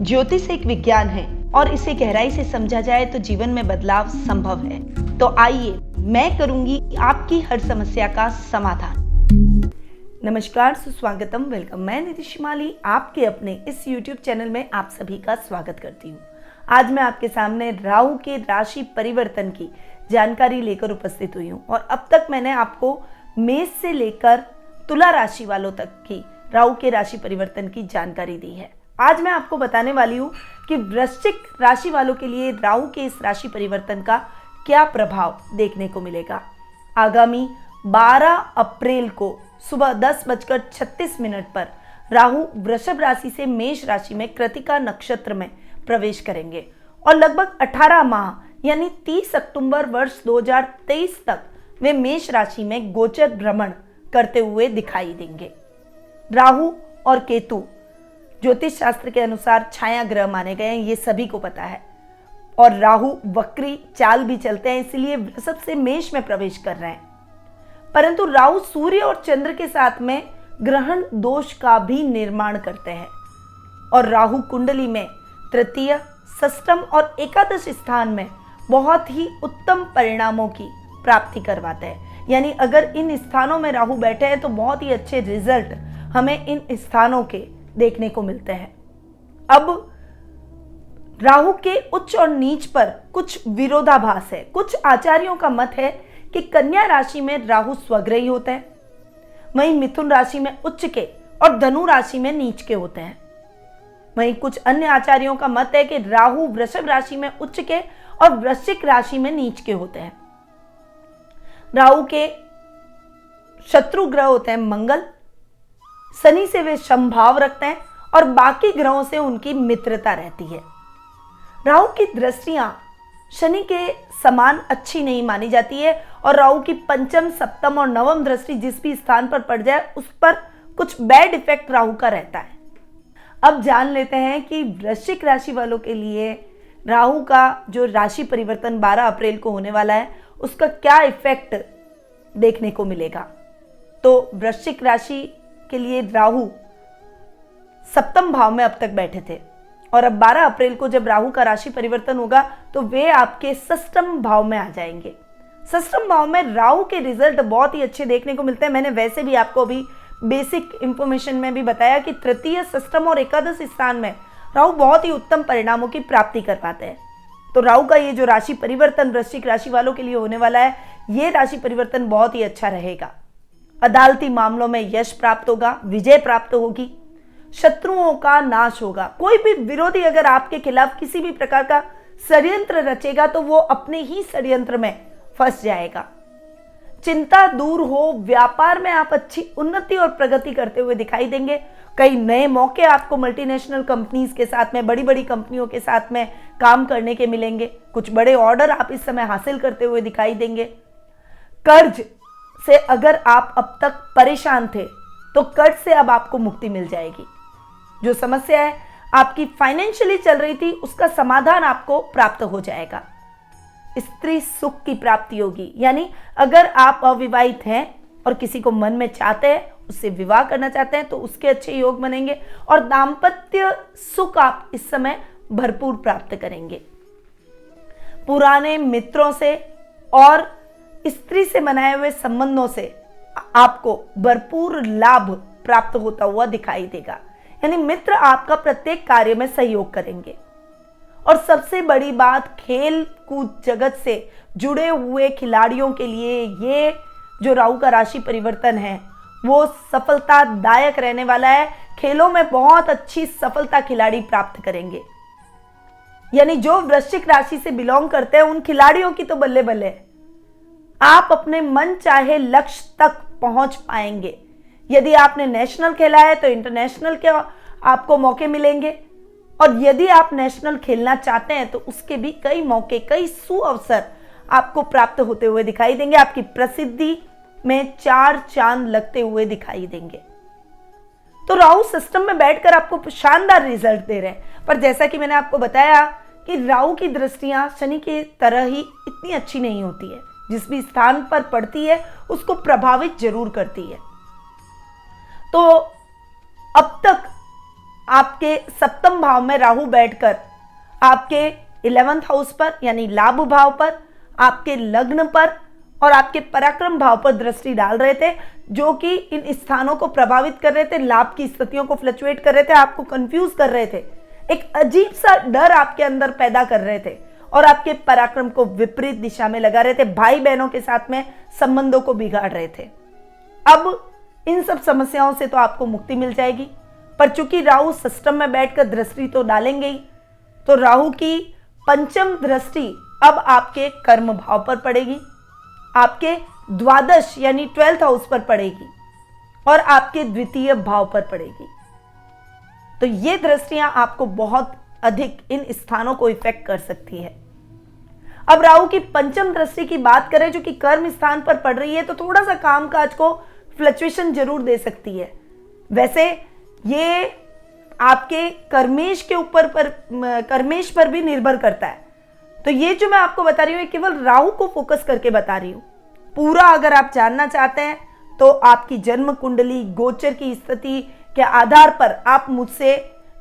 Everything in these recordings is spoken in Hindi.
ज्योतिष एक विज्ञान है और इसे गहराई से समझा जाए तो जीवन में बदलाव संभव है। तो आइए मैं करूंगी आपकी हर समस्या का समाधान। नमस्कार, सुस्वागतम, वेलकम। मैं निधि शिमाली आपके अपने इस YouTube चैनल में आप सभी का स्वागत करती हूँ। आज मैं आपके सामने राहु के राशि परिवर्तन की जानकारी लेकर उपस्थित हुई हूँ और अब तक मैंने आपको मेष से लेकर तुला राशि वालों तक की राहु के राशि परिवर्तन की जानकारी दी है। आज मैं आपको बताने वाली हूँ कि वृश्चिक राशि वालों के लिए राहु के इस राशि परिवर्तन का क्या प्रभाव देखने को मिलेगा। आगामी 12 अप्रैल को सुबह 10:36 पर राहु वृषभ राशि से मेष राशि में कृतिका नक्षत्र में प्रवेश करेंगे और लगभग 18 माह यानी 30 अक्टूबर वर्ष 2023 तक वे मेष राशि में गोचर भ्रमण करते हुए दिखाई देंगे। राहु और केतु ज्योतिष शास्त्र के अनुसार छाया ग्रह माने गए हैं, ये सभी को पता है। और राहु वक्री चाल भी चलते हैं, इसलिए वृषभ से मेष में प्रवेश कर रहे हैं। परंतु राहु सूर्य और चंद्र के साथ में ग्रहण दोष का भी निर्माण करते हैं और राहु कुंडली में तृतीय, षष्ठम और एकादश स्थान में बहुत ही उत्तम परिणामों की प्राप्ति करवाते हैं। यानी अगर इन स्थानों में राहु बैठे हैं तो बहुत ही अच्छे रिजल्ट हमें इन स्थानों के देखने को मिलते हैं। अब राहु के उच्च और नीच पर कुछ विरोधाभास है। कुछ आचार्यों का मत है कि कन्या राशि में राहु स्वग्रही होते हैं, वहीं मिथुन राशि में उच्च के और धनु राशि में नीच के होते हैं। वहीं कुछ अन्य आचार्यों का मत है कि राहु वृषभ राशि में उच्च के और वृश्चिक राशि में नीच के होते हैं। राहु के शत्रु ग्रह होते हैं मंगल, शनि से वे समभाव रखते हैं और बाकी ग्रहों से उनकी मित्रता रहती है। राहु की दृष्टियां शनि के समान अच्छी नहीं मानी जाती है और राहु की पंचम, सप्तम और नवम दृष्टि जिस भी स्थान पर पड़ जाए उस पर कुछ बैड इफेक्ट राहु का रहता है। अब जान लेते हैं कि वृश्चिक राशि वालों के लिए राहु का जो राशि परिवर्तन 12 अप्रैल को होने वाला है उसका क्या इफेक्ट देखने को मिलेगा। तो वृश्चिक राशि के लिए राहु सप्तम भाव में अब तक बैठे थे और अब 12 अप्रैल को जब राहु का राशि परिवर्तन होगा तो वे आपके षष्ठम भाव में आ जाएंगे। षष्ठम भाव में राहु के रिजल्ट बहुत ही अच्छे देखने को मिलते हैं। मैंने वैसे भी आपको अभी बेसिक इंफॉर्मेशन में भी बताया कि तृतीय, षष्ठम और एकादश स्थान में राहु बहुत ही उत्तम परिणामों की प्राप्ति करवाते हैं। तो राहु का ये जो राशि परिवर्तन वृश्चिक राशि वालों के लिए होने वाला है, ये राशि परिवर्तन बहुत ही अच्छा रहेगा। अदालती मामलों में यश प्राप्त होगा, विजय प्राप्त होगी, शत्रुओं का नाश होगा। कोई भी विरोधी अगर आपके खिलाफ किसी भी प्रकार का षड्यंत्र रचेगा तो वो अपने ही षड्यंत्र में फंस जाएगा। चिंता दूर हो, व्यापार में आप अच्छी उन्नति और प्रगति करते हुए दिखाई देंगे। कई नए मौके आपको मल्टीनेशनल कंपनीज के साथ में, बड़ी बड़ी कंपनियों के साथ में काम करने के मिलेंगे। कुछ बड़े ऑर्डर आप इस समय हासिल करते हुए दिखाई देंगे। कर्ज से अगर आप अब तक परेशान थे तो कर्ज से अब आपको मुक्ति मिल जाएगी। जो समस्या है आपकी फाइनेंशियली चल रही थी उसका समाधान आपको प्राप्त हो जाएगा। स्त्री सुख की प्राप्ति होगी। यानी अगर आप अविवाहित हैं और किसी को मन में चाहते हैं, उससे विवाह करना चाहते हैं तो उसके अच्छे योग बनेंगे और दाम्पत्य सुख आप इस समय भरपूर प्राप्त करेंगे। पुराने मित्रों से और स्त्री से बनाए हुए संबंधों से आपको भरपूर लाभ प्राप्त होता हुआ दिखाई देगा। यानी मित्र आपका प्रत्येक कार्य में सहयोग करेंगे। और सबसे बड़ी बात, खेल कूद जगत से जुड़े हुए खिलाड़ियों के लिए ये जो राहु का राशि परिवर्तन है वो सफलतादायक रहने वाला है। खेलों में बहुत अच्छी सफलता खिलाड़ी प्राप्त करेंगे। यानी जो वृश्चिक राशि से बिलोंग करते हैं उन खिलाड़ियों की तो बल्ले बल्ले है। आप अपने मन चाहे लक्ष्य तक पहुंच पाएंगे। यदि आपने नेशनल खेला है तो इंटरनेशनल के आपको मौके मिलेंगे और यदि आप नेशनल खेलना चाहते हैं तो उसके भी कई मौके, कई सुअवसर आपको प्राप्त होते हुए दिखाई देंगे। आपकी प्रसिद्धि में 4 चांद लगते हुए दिखाई देंगे। तो राहु सिस्टम में बैठकर आपको शानदार रिजल्ट दे रहे हैं। पर जैसा कि मैंने आपको बताया कि राहु की दृष्टियां शनि की तरह ही इतनी अच्छी नहीं होती है। जिस भी स्थान पर पड़ती है उसको प्रभावित जरूर करती है। तो अब तक आपके सप्तम भाव में राहु बैठकर आपके 11th हाउस पर यानी लाभ भाव पर, आपके लग्न पर और आपके पराक्रम भाव पर दृष्टि डाल रहे थे, जो कि इन स्थानों को प्रभावित कर रहे थे, लाभ की स्थितियों को फ्लक्चुएट कर रहे थे, आपको कंफ्यूज कर रहे थे, एक अजीब सा डर आपके अंदर पैदा कर रहे थे और आपके पराक्रम को विपरीत दिशा में लगा रहे थे, भाई बहनों के साथ में संबंधों को बिगाड़ रहे थे। अब इन सब समस्याओं से तो आपको मुक्ति मिल जाएगी, पर चूंकि राहु सिस्टम में बैठकर दृष्टि तो डालेंगे ही, तो राहु की पंचम दृष्टि अब आपके कर्म भाव पर पड़ेगी, आपके द्वादश यानी 12th हाउस पर पड़ेगी और आपके द्वितीय भाव पर पड़ेगी। तो ये दृष्टियां आपको बहुत अधिक इन स्थानों को इफेक्ट कर सकती है। अब राहु की पंचम दृष्टि की बात करें जो कि कर्म स्थान पर पड़ रही है, तो थोड़ा सा कामकाज को फ्लक्चुएशन जरूर दे सकती है। वैसे ये आपके कर्मेश के ऊपर कर्मेश पर भी निर्भर करता है। तो ये जो मैं आपको बता रही हूँ केवल राहु को फोकस करके बता रही हूँ। पूरा अगर आप जानना चाहते हैं तो आपकी जन्म कुंडली गोचर की स्थिति के आधार पर आप मुझसे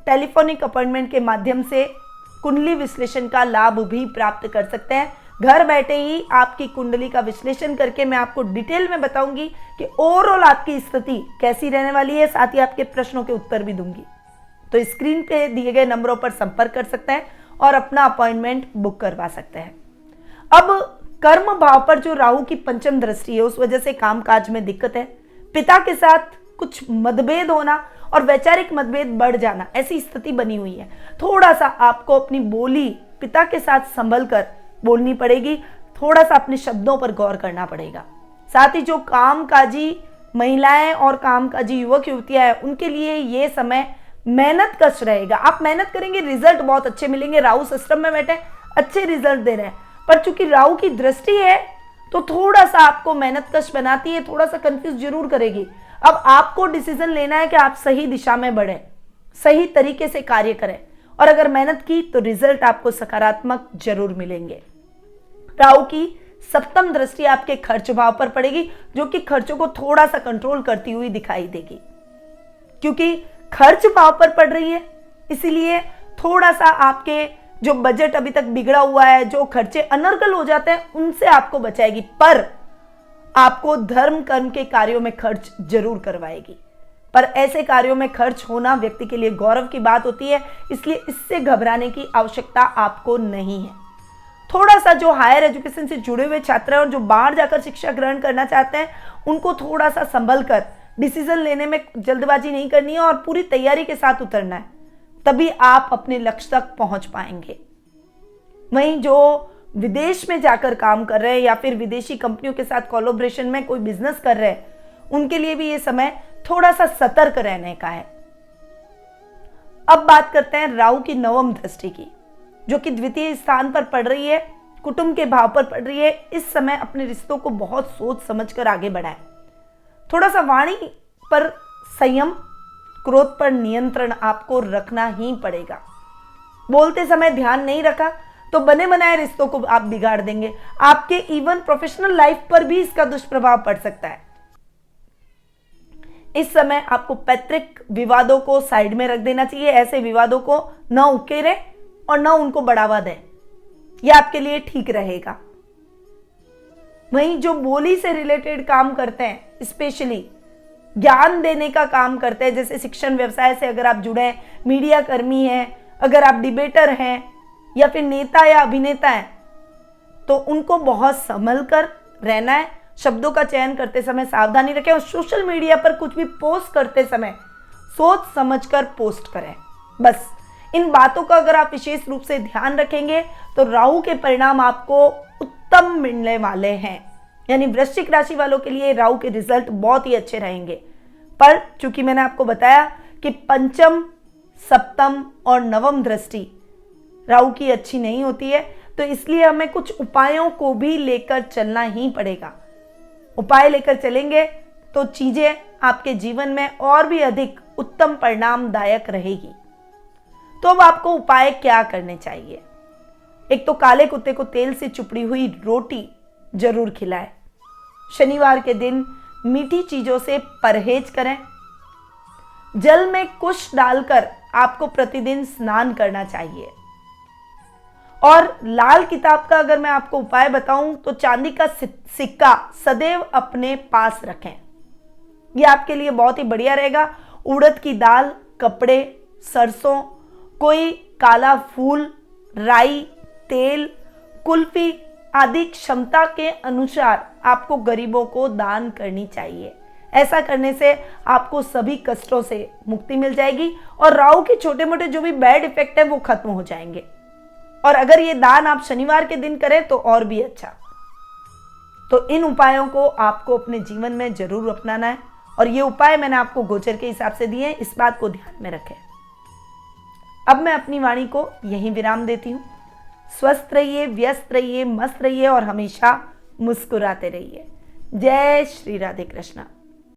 टेलीफोनिक अपॉइंटमेंट के माध्यम से कुंडली विश्लेषण का लाभ भी प्राप्त कर सकते हैं। घर बैठे ही आपकी कुंडली का विश्लेषण करके मैं आपको डिटेल में बताऊंगी कि ओवरऑल आपकी स्थिति कैसी रहने वाली है, साथ ही आपके प्रश्नों के उत्तर भी दूंगी। तो स्क्रीन पे दिए गए नंबरों पर संपर्क कर सकते हैं और अपना अपॉइंटमेंट बुक करवा सकते हैं। अब कर्म भाव पर जो राहु की पंचम दृष्टि है उस वजह से कामकाज में दिक्कत है, पिता के साथ कुछ मतभेद होना और वैचारिक मतभेद बढ़ जाना, ऐसी स्थिति बनी हुई है। थोड़ा सा आपको अपनी बोली पिता के साथ संभल कर बोलनी पड़ेगी, थोड़ा सा अपने शब्दों पर गौर करना पड़ेगा। साथ ही जो कामकाजी महिलाएं और कामकाजी युवक युवतियां हैं उनके लिए ये समय मेहनत कश रहेगा। आप मेहनत करेंगे, रिजल्ट बहुत अच्छे मिलेंगे। राहु सिस्टम में बैठे अच्छे रिजल्ट दे रहे हैं, पर चूंकि राहु की दृष्टि है तो थोड़ा सा आपको मेहनत कश बनाती है, थोड़ा सा कंफ्यूज जरूर करेगी। अब आपको डिसीजन लेना है कि आप सही दिशा में बढ़े, सही तरीके से कार्य करें, और अगर मेहनत की तो रिजल्ट आपको सकारात्मक जरूर मिलेंगे। राहु की सप्तम दृष्टि आपके खर्च भाव पर पड़ेगी, जो कि खर्चों को थोड़ा सा कंट्रोल करती हुई दिखाई देगी। क्योंकि खर्च भाव पर पड़ रही है, इसीलिए थोड़ा सा आपके जो बजट अभी तक बिगड़ा हुआ है, जो खर्चे अनर्गल हो जाते हैं, उनसे आपको बचाएगी, पर आपको धर्म कर्म के कार्यों में खर्च जरूर करवाएगी। पर ऐसे कार्यों में खर्च होना व्यक्ति के लिए गौरव की बात होती है, इसलिए इससे घबराने की आवश्यकता आपको नहीं है। थोड़ा सा जो हायर एजुकेशन से जुड़े हुए छात्र हैं और जो बाहर जाकर शिक्षा ग्रहण करना चाहते हैं, उनको थोड़ा सा संभल कर डिसीजन लेने में जल्दबाजी नहीं करनी है और पूरी तैयारी के साथ उतरना है, तभी आप अपने लक्ष्य तक पहुंच पाएंगे। वहीं जो विदेश में जाकर काम कर रहे हैं या फिर विदेशी कंपनियों के साथ कोलैबोरेशन में कोई बिजनेस कर रहे हैं, उनके लिए भी ये समय थोड़ा सा सतर्क रहने का है। अब बात करते हैं राहु की नवम दृष्टि की, जो कि द्वितीय स्थान पर पड़ रही है, कुटुंब के भाव पर पड़ रही है। इस समय अपने रिश्तों को बहुत सोच समझकर आगे बढ़ाएं। थोड़ा सा वाणी पर संयम, क्रोध पर नियंत्रण आपको रखना ही पड़ेगा। बोलते समय ध्यान नहीं रखा तो बने बनाए रिश्तों को आप बिगाड़ देंगे। आपके इवन प्रोफेशनल लाइफ पर भी इसका दुष्प्रभाव पड़ सकता है। इस समय आपको पैतृक विवादों को साइड में रख देना चाहिए। ऐसे विवादों को न उकेरे और न उनको बढ़ावा दें, यह आपके लिए ठीक रहेगा। वहीं जो बोली से रिलेटेड काम करते हैं, स्पेशली ज्ञान देने का काम करते हैं, जैसे शिक्षण व्यवसाय से अगर आप जुड़े हैं, मीडिया कर्मी हैं, अगर आप डिबेटर हैं या फिर नेता या अभिनेता हैं, तो उनको बहुत संभल कर रहना है। शब्दों का चयन करते समय सावधानी रखें और सोशल मीडिया पर कुछ भी पोस्ट करते समय सोच समझकर पोस्ट करें। बस इन बातों का अगर आप विशेष रूप से ध्यान रखेंगे तो राहु के परिणाम आपको उत्तम मिलने वाले हैं। यानी वृश्चिक राशि वालों के लिए राहु के रिजल्ट बहुत ही अच्छे रहेंगे। पर चूंकि मैंने आपको बताया कि पंचम, सप्तम और नवम दृष्टि राहु की अच्छी नहीं होती है, तो इसलिए हमें कुछ उपायों को भी लेकर चलना ही पड़ेगा। उपाय लेकर चलेंगे तो चीजें आपके जीवन में और भी अधिक उत्तम परिणामदायक रहेगी। तो अब आपको उपाय क्या करने चाहिए? एक तो काले कुत्ते को तेल से चुपड़ी हुई रोटी जरूर खिलाएं। शनिवार के दिन मीठी चीजों से परहेज करें। जल में कुश डालकर आपको प्रतिदिन स्नान करना चाहिए। और लाल किताब का अगर मैं आपको उपाय बताऊं तो चांदी का सिक्का सदैव अपने पास रखें, यह आपके लिए बहुत ही बढ़िया रहेगा। उड़द की दाल, कपड़े, सरसों, कोई काला फूल, राई, तेल, कुल्फी आदि क्षमता के अनुसार आपको गरीबों को दान करनी चाहिए। ऐसा करने से आपको सभी कष्टों से मुक्ति मिल जाएगी और राहु के छोटे मोटे जो भी बैड इफेक्ट है वो खत्म हो जाएंगे। और अगर ये दान आप शनिवार के दिन करें तो और भी अच्छा। तो इन उपायों को आपको अपने जीवन में जरूर अपनाना है और ये उपाय मैंने आपको गोचर के हिसाब से दिए हैं, इस बात को ध्यान में रखें। अब मैं अपनी वाणी को यहीं विराम देती हूँ। स्वस्थ रहिए, व्यस्त रहिए, मस्त रहिए और हमेशा मुस्कुराते रहिए। जय श्री राधे कृष्णा।